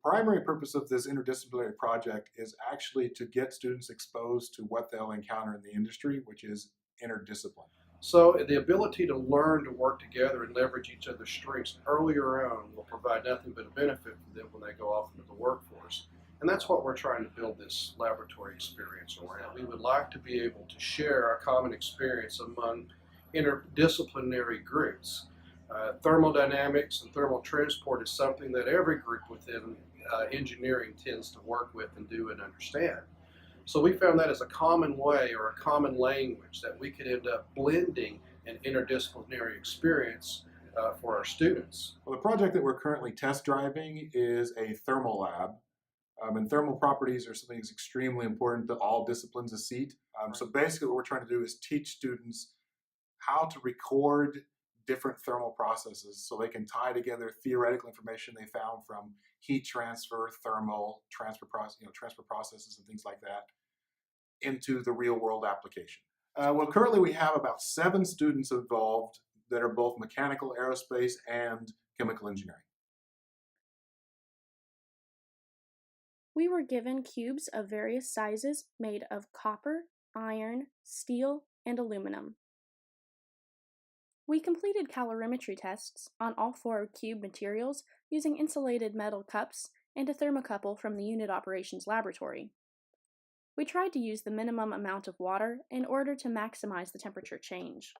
primary purpose of this interdisciplinary project is actually to get students exposed to what they'll encounter in the industry, which is interdiscipline. So the ability to learn to work together and leverage each other's strengths earlier on will provide nothing but a benefit for them when they go off into the workforce. And that's what we're trying to build this laboratory experience around. We would like to be able to share our common experience among interdisciplinary groups. Thermodynamics and thermal transport is something that every group within engineering tends to work with and do and understand. So we found that as a common way or a common language that we could end up blending an interdisciplinary experience for our students. Well, the project that we're currently test driving is a thermal lab. And thermal properties are something that's extremely important to all disciplines of SEAT. So basically what we're trying to do is teach students how to record different thermal processes so they can tie together theoretical information they found from heat transfer, thermal transfer processes and things like that into the real world application. Well, currently we have about 7 students involved that are both mechanical, aerospace, and chemical engineering. We were given cubes of various sizes made of copper, iron, steel, and aluminum. We completed calorimetry tests on all 4 cube materials using insulated metal cups and a thermocouple from the unit operations laboratory. We tried to use the minimum amount of water in order to maximize the temperature change.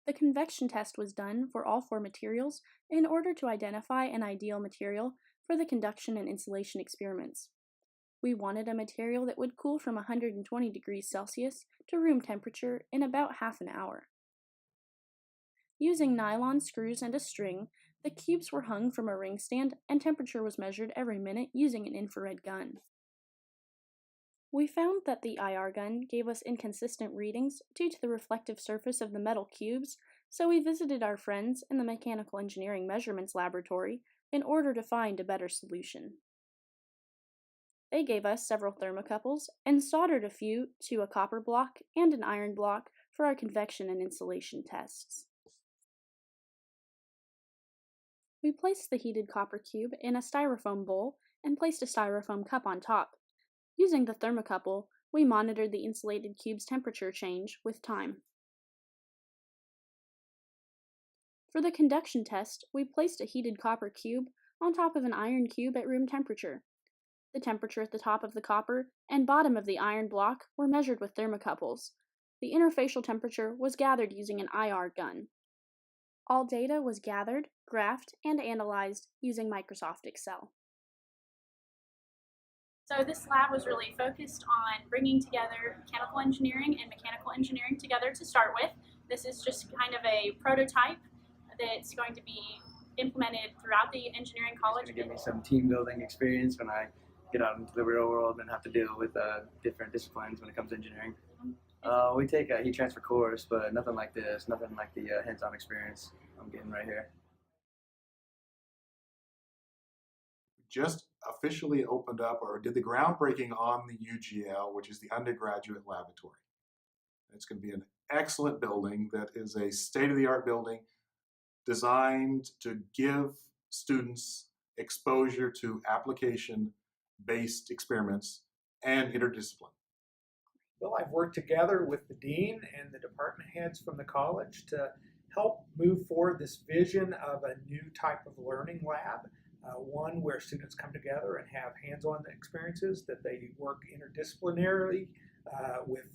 The convection test was done for all 4 materials in order to identify an ideal material for the conduction and insulation experiments. We wanted a material that would cool from 120 degrees Celsius to room temperature in about half an hour. Using nylon screws and a string, the cubes were hung from a ring stand and temperature was measured every minute using an infrared gun. We found that the IR gun gave us inconsistent readings due to the reflective surface of the metal cubes, so we visited our friends in the Mechanical Engineering Measurements Laboratory in order to find a better solution. They gave us several thermocouples and soldered a few to a copper block and an iron block for our convection and insulation tests. We placed the heated copper cube in a styrofoam bowl and placed a styrofoam cup on top. Using the thermocouple, we monitored the insulated cube's temperature change with time. For the conduction test, we placed a heated copper cube on top of an iron cube at room temperature. The temperature at the top of the copper and bottom of the iron block were measured with thermocouples. The interfacial temperature was gathered using an IR gun. All data was gathered, graphed, and analyzed using Microsoft Excel. So this lab was really focused on bringing together mechanical engineering and mechanical engineering together to start with. This is just kind of a prototype that's going to be implemented throughout the engineering college. It's going to give me some team building experience when I get out into the real world and have to deal with different disciplines when it comes to engineering. We take a heat transfer course, but nothing like this, nothing like the hands-on experience I'm getting right here. Just officially opened up or did the groundbreaking on the UGL, which is the undergraduate laboratory. It's going to be an excellent building that is a state-of-the-art building designed to give students exposure to application-based experiments and interdiscipline. Well, I've worked together with the dean and the department heads from the college to help move forward this vision of a new type of learning lab. One where students come together and have hands-on experiences, that they work interdisciplinarily with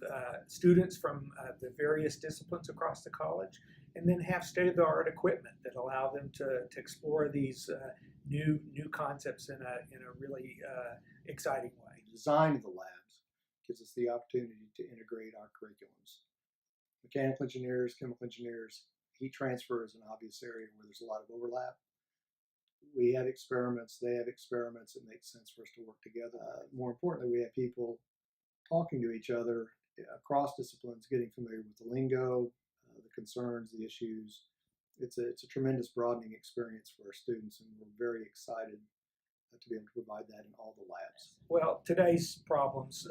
students from the various disciplines across the college, and then have state-of-the-art equipment that allow them to explore these new concepts in a really exciting way. The design of the labs gives us the opportunity to integrate our curriculums. Mechanical engineers, chemical engineers, heat transfer is an obvious area where there's a lot of overlap. We have experiments, they have experiments, it makes sense for us to work together. More importantly, we have people talking to each other across disciplines, getting familiar with the lingo, the concerns, the issues. It's a tremendous broadening experience for our students, and we're very excited to be able to provide that in all the labs. Well, today's problems,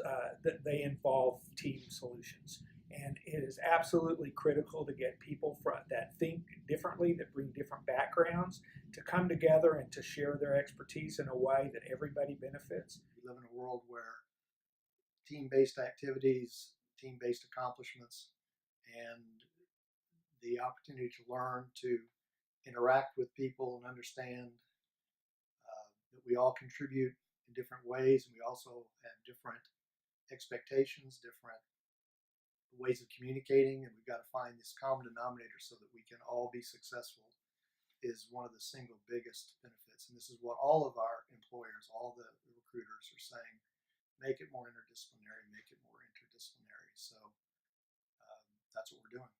they involve team solutions. And it is absolutely critical to get people that think differently, that bring different backgrounds, to come together and to share their expertise in a way that everybody benefits. We live in a world where team-based activities, team-based accomplishments, and the opportunity to learn to interact with people and understand that we all contribute in different ways, and we also have different expectations, different ways of communicating, and we've got to find this common denominator so that we can all be successful, is one of the single biggest benefits. And this is what all of our employers, all the recruiters are saying: make it more interdisciplinary, make it more interdisciplinary. So that's what we're doing.